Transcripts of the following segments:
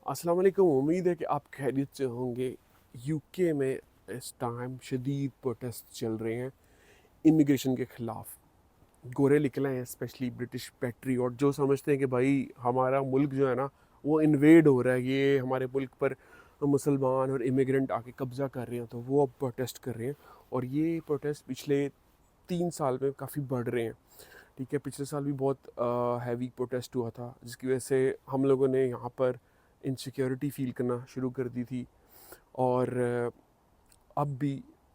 अस्सलाम वालेकुम। उम्मीद है कि आप खैरियत से होंगे। यूके में इस टाइम शदीद प्रोटेस्ट चल रहे हैं इमिग्रेशन के ख़िलाफ़। गोरे निकले हैं, स्पेशली ब्रिटिश पैट्रियट जो समझते हैं कि भाई हमारा मुल्क जो है ना वो इन्वेड हो रहा है, ये हमारे मुल्क पर मुसलमान और इमिग्रेंट आके कब्ज़ा कर रहे हैं, तो वो अब प्रोटेस्ट कर रहे हैं। और ये प्रोटेस्ट पिछले 3 साल में काफ़ी बढ़ रहे हैं। ठीक है, पिछले साल भी बहुत हैवी प्रोटेस्ट हुआ था, जिसकी वजह से हम लोगों ने यहाँ पर इनसिक्योरिटी फ़ील करना शुरू कर दी थी। और अब भी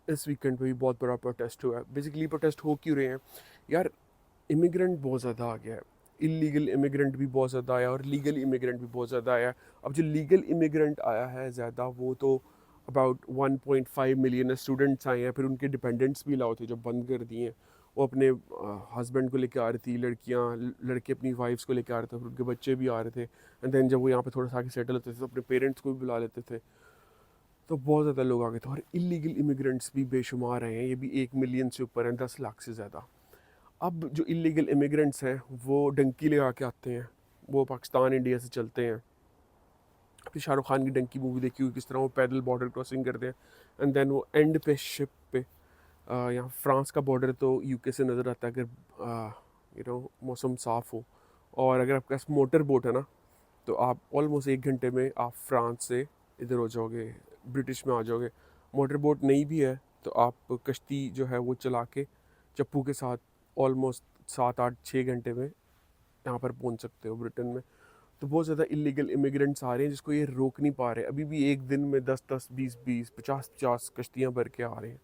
इस वीकेंड पे भी बहुत बड़ा प्रोटेस्ट हुआ है। बेसिकली प्रोटेस्ट हो क्यों रहे हैं यार? इमिग्रेंट बहुत ज़्यादा आ गया है। इलीगल इमिग्रेंट भी बहुत ज़्यादा आया और लीगल इमिग्रेंट भी बहुत ज़्यादा आया है। अब जो लीगल इमिग्रेंट आया है ज़्यादा, वो तो अबाउट 1.5 मिलियन स्टूडेंट्स आए हैं। फिर उनके डिपेंडेंट्स भी लाओ थे जो बंद कर दिए हैं। वो अपने हस्बैंड को लेकर आ रही थी, लड़कियां लड़के अपनी वाइफ्स को लेकर आ रहे थे, फिर उनके बच्चे भी आ रहे थे। एंड देन जब वो यहाँ पे थोड़ा सा आके सेटल होते थे तो अपने पेरेंट्स को भी बुला लेते थे। तो बहुत ज़्यादा लोग आ गए थे और इलीगल इमिग्रेंट्स भी बेशुमार हैं। ये भी 1 मिलियन से ऊपर हैं, 10 लाख से ज़्यादा। अब जो इलीगल इमिग्रेंट्स हैं वो डंकी लगा के आते हैं, वो पाकिस्तान इंडिया से चलते हैं। फिर शाहरुख खान की डंकी मूवी देखी हुई, किस तरह वो पैदल बॉर्डर क्रॉसिंग करते हैं। एंड देन वो एंड पे शिप पे, यहाँ फ्रांस का बॉर्डर तो यूके से नज़र आता है अगर मौसम साफ़ हो। और अगर आपके पास मोटर बोट है ना, तो आप ऑलमोस्ट 1 घंटे में आप फ्रांस से इधर हो जाओगे, ब्रिटिश में आ जाओगे। मोटर बोट नहीं भी है तो आप कश्ती जो है वो चला के चप्पू के साथ ऑलमोस्ट 7 8 6 घंटे में यहाँ पर पहुँच सकते हो ब्रिटेन में। तो बहुत ज़्यादा इलीगल इमिग्रेंट्स आ रहे हैं जिसको ये रोक नहीं पा रहे। अभी भी एक दिन में 10 10 20 20 50 50 कश्तियाँ भर के आ रहे हैं।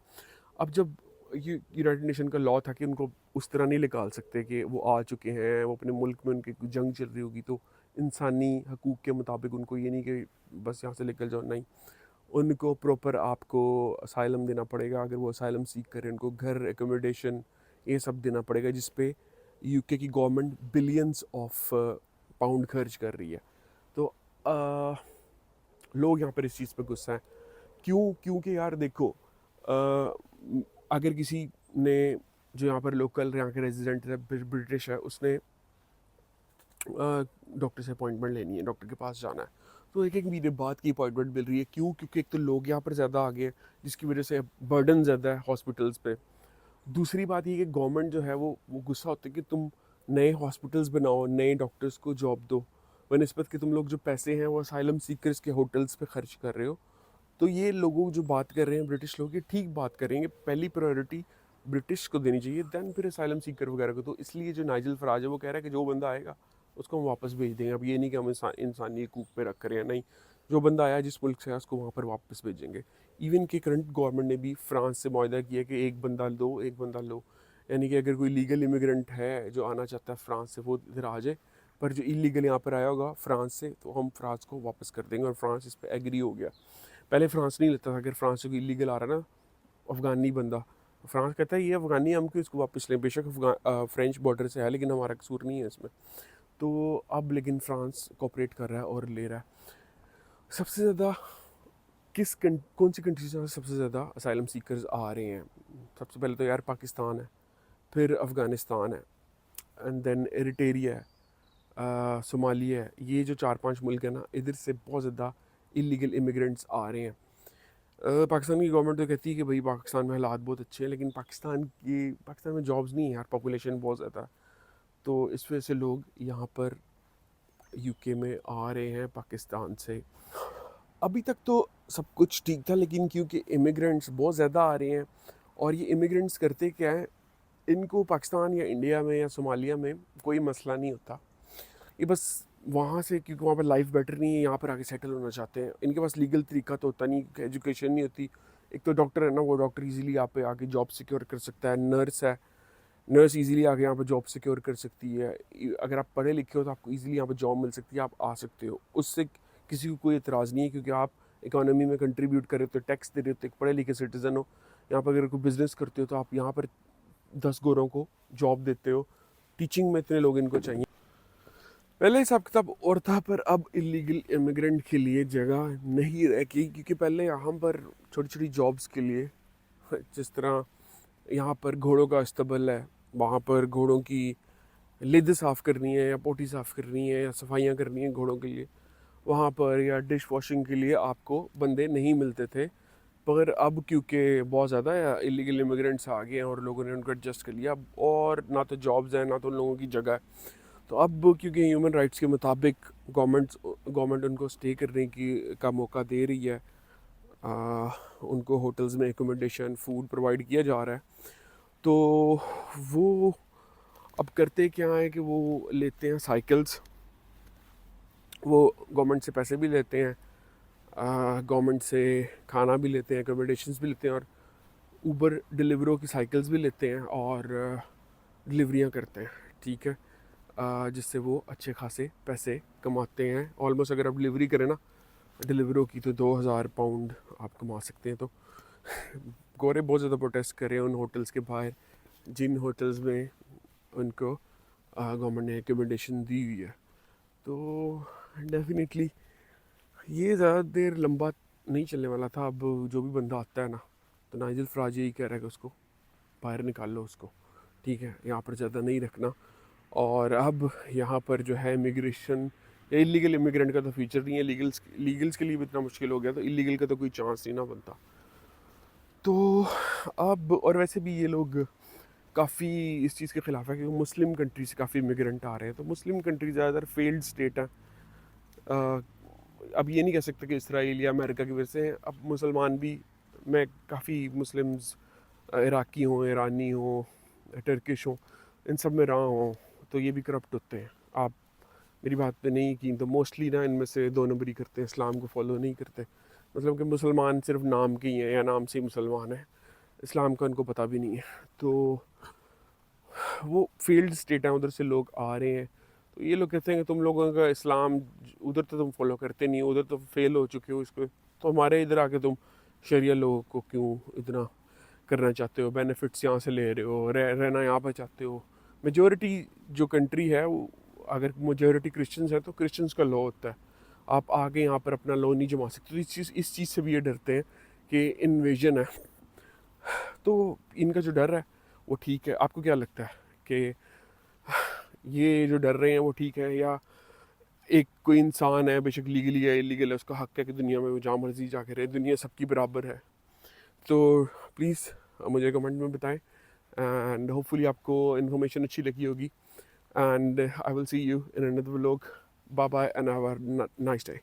अब जब ये यूनाइटेड नेशन का लॉ था कि उनको उस तरह नहीं निकाल सकते कि वो आ चुके हैं, वो अपने मुल्क में उनकी जंग चल रही होगी, तो इंसानी हकूक़ के मुताबिक उनको ये नहीं कि बस यहाँ से निकल जाओ, नहीं, उनको प्रॉपर आपको असाइलम देना पड़ेगा। अगर वो असाइलम सीख करें, उनको घर, एकोमोडेशन, ये सब देना पड़ेगा, जिस पे यूके की गवर्नमेंट बिलियंस ऑफ पाउंड खर्च कर रही है। तो आ, लोग यहाँ पर इस चीज़ पे गुस्सा हैं। क्यों? क्योंकि यार देखो, अगर किसी ने जो यहाँ पर लोकल यहाँ के रेजिडेंट है, ब्रिटिश है, उसने डॉक्टर से अपॉइंटमेंट लेनी है, डॉक्टर के पास जाना है, तो एक एक महीने बाद की अपॉइंटमेंट मिल रही है। क्यों? क्योंकि एक तो लोग यहाँ पर ज़्यादा आ गए हैं, जिसकी वजह से बर्डन ज़्यादा है हॉस्पिटल्स पे। दूसरी बात ये कि गवर्नमेंट जो है वो गुस्सा होती है कि तुम नए हॉस्पिटल्स बनाओ, नए डॉक्टर्स को जॉब दो, बनस्पत कि तुम लोग जो पैसे हैं वो असाइलम सीकर्स के होटल्स पे खर्च कर रहे हो। तो ये लोगों जो बात कर रहे हैं ब्रिटिश लोग, ये ठीक बात करेंगे। पहली प्रायोरिटी ब्रिटिश को देनी चाहिए, देन फिर असाइलम सीकर वगैरह को। तो इसलिए जो नाइजल फराज है वो कह रहा है कि जो बंदा आएगा उसको हम वापस भेज देंगे। अब ये नहीं कि हम इंसानी हकूक़ पे रख रहे हैं, नहीं, जो बंदा आया जिस मुल्क से है उसको वहाँ पर वापस भेजेंगे। इवन कि करंट गवर्नमेंट ने भी फ्रांस से मुआहदा किया कि एक बंदा लो, एक बंदा लो, यानी कि अगर कोई लीगल इमिग्रेंट है जो आना चाहता है फ्रांस से, वो इधर आ जाए। पर जो इलीगल यहाँ पर आया होगा फ्रांस से, तो हम फ्रांस को वापस कर देंगे। और फ्रांस इस पर एग्री हो गया। पहले फ्रांस नहीं लेता था, अगर फ्रांस से कोई इलीगल आ रहा ना, अफ़गानी बंदा, फ्रांस कहता है ये अफ़गानी, हम क्यों इसको वापस लें, बेशक फ्रेंच बॉर्डर से है लेकिन हमारा कसूर नहीं है इसमें। तो अब लेकिन फ्रांस कोऑपरेट कर रहा है और ले रहा है। सबसे ज़्यादा कौन सी कंट्री से सबसे ज़्यादा असाइलम सीकर्स आ रहे हैं? सबसे पहले तो यार पाकिस्तान है, फिर अफ़गानिस्तान है, एंड देन एरिटेरिया है, सोमालिया है। ये जो 4 5 मुल्क है ना, इधर से बहुत ज़्यादा इलीगल इमिग्रेंट्स आ रहे हैं। पाकिस्तान की गवर्नमेंट तो कहती है कि भाई पाकिस्तान में हालात बहुत अच्छे हैं, लेकिन पाकिस्तान में जॉब्स नहीं है यार, पॉपुलेशन बहुत ज़्यादा है। तो इस वजह से लोग यहाँ पर यूके में आ रहे हैं पाकिस्तान से। अभी तक तो सब कुछ ठीक था, लेकिन क्योंकि इमिग्रेंट्स बहुत ज़्यादा आ रहे हैं, और ये इमिग्रेंट्स करते क्या हैं, इनको पाकिस्तान या इंडिया में या सोमालिया में कोई मसला नहीं होता। ये बस वहाँ से, क्योंकि वहाँ पर लाइफ बेटर नहीं है, यहाँ पर आके सेटल होना चाहते हैं। इनके पास लीगल तरीका तो होता नहीं, एजुकेशन नहीं होती। एक तो डॉक्टर है ना, वो डॉक्टर इजीली यहाँ पे आके जॉब सिक्योर कर सकता है। नर्स है, नर्स इजीली आके यहाँ पे जॉब सिक्योर कर सकती है। अगर आप पढ़े लिखे हो तो आपको इजीली यहाँ पे जॉब मिल सकती है, आप आ सकते हो, उससे किसी को कोई एतराज़ नहीं है, क्योंकि आप इकोनॉमी में कंट्रीब्यूट कर रहे हो, तो टैक्स दे रहे हो, तो एक पढ़े लिखे सिटीज़न हो। यहाँ पर अगर कोई बिज़नेस करते हो तो आप यहाँ पर 10 गोरों को जॉब देते हो। टीचिंग में इतने लोग इनको चाहिए। पहले हिसाब किताब और था, पर अब इलीगल इमिग्रेंट के लिए जगह नहीं रह गई, क्योंकि पहले यहाँ पर छोटी छोटी जॉब्स के लिए, जिस तरह यहाँ पर घोड़ों का अस्तबल है, वहाँ पर घोड़ों की लिद साफ़ करनी है या पोटी साफ़ करनी है या सफाइयाँ करनी है घोड़ों के लिए, वहाँ पर या डिश वॉशिंग के लिए आपको बंदे नहीं मिलते थे। पर अब क्योंकि बहुत ज़्यादा इलीगल इमिग्रेंट्स आ गए हैं और लोगों ने उनको एडजस्ट कर लिया, और ना तो जॉब्स हैं ना तो उन लोगों की जगह है, तो अब क्योंकि ह्यूमन राइट्स के मुताबिक गवर्नमेंट उनको स्टे करने का मौका दे रही है, उनको होटल्स में एकोमोडेशन फूड प्रोवाइड किया जा रहा है, तो वो अब करते क्या है कि वो लेते हैं साइकिल्स, वो गवर्नमेंट से पैसे भी लेते हैं, गवर्नमेंट से खाना भी लेते हैं, एकोमोडेशंस भी लेते हैं, और ऊबर डिलीवरों की साइकिल्स भी लेते हैं और डिलीवरियाँ करते हैं, ठीक है। जिससे वो अच्छे खासे पैसे कमाते हैं। ऑलमोस्ट अगर आप डिलीवरी करें ना डिलीवरों की, तो 2000 पाउंड आप कमा सकते हैं। तो गोरे बहुत ज़्यादा प्रोटेस्ट कर रहे हैं उन होटल्स के बाहर जिन होटल्स में उनको गवर्नमेंट ने एकोमोडेशन दी हुई है। तो डेफिनेटली ये ज़्यादा देर लंबा नहीं चलने वाला था। अब जो भी बंदा आता है ना, तो नाइजल फराज यही कह रहा है कि उसको बाहर निकाल लो उसको, ठीक है, यहाँ पर ज़्यादा नहीं रखना। और अब यहाँ पर जो है इमिग्रेशन या इलीगल इमिग्रेंट का तो फीचर नहीं है, लीगल्स के लिए भी इतना मुश्किल हो गया, तो इलीगल का तो कोई चांस नहीं ना बनता। तो अब और वैसे भी ये लोग काफ़ी इस चीज़ के ख़िलाफ़ है कि मुस्लिम कंट्री से काफ़ी इमिग्रेंट आ रहे हैं, तो मुस्लिम कंट्री ज़्यादातर फेल्ड स्टेट है। अब ये नहीं कह सकते कि इसराइल या अमेरिका की वजह से हैं। अब मुसलमान भी, मैं काफ़ी मुस्लिम्स इराकी हों, ईरानी हों, टर्किश हों, इन सब में रहा हूँ, तो ये भी करप्ट होते हैं। आप मेरी बात पे नहीं यकीन, तो मोस्टली ना इनमें से दो नंबरी करते हैं, इस्लाम को फॉलो नहीं करते। मतलब कि मुसलमान सिर्फ नाम के ही हैं या नाम से ही मुसलमान है, इस्लाम का उनको पता भी नहीं है। तो वो फील्ड स्टेट हैं, उधर से लोग आ रहे हैं, तो ये लोग कहते हैं कि तुम लोगों का इस्लाम उधर तो तुम फॉलो करते नहीं हो, उधर तो फेल हो चुके हो इसको, तो हमारे इधर आके तुम शरिया लोगों को क्यों इतना करना चाहते हो, बेनिफिट्स यहाँ से ले रहे हो, रहना यहाँ पर चाहते हो। मेजोरिटी जो कंट्री है वो, अगर मेजोरिटी क्रिश्चियंस है तो क्रिश्चियंस का लॉ होता है, आप आके यहाँ पर अपना लॉ नहीं जमा सकते। तो इस चीज़ से भी ये डरते हैं कि इन्वेजन है। तो इनका जो डर है वो ठीक है। आपको क्या लगता है कि ये जो डर रहे हैं वो ठीक है, या एक कोई इंसान है, बेशक लीगली है इलीगल है, उसका हक है कि दुनिया में वो जहाँ मर्जी जाके रहे, दुनिया सबकी बराबर है? तो प्लीज़ मुझे कमेंट में बताएं, एंड होपफुली आपको इन्फॉर्मेशन अच्छी लगी होगी, and I will see you in another vlog. Bye bye and have a nice day.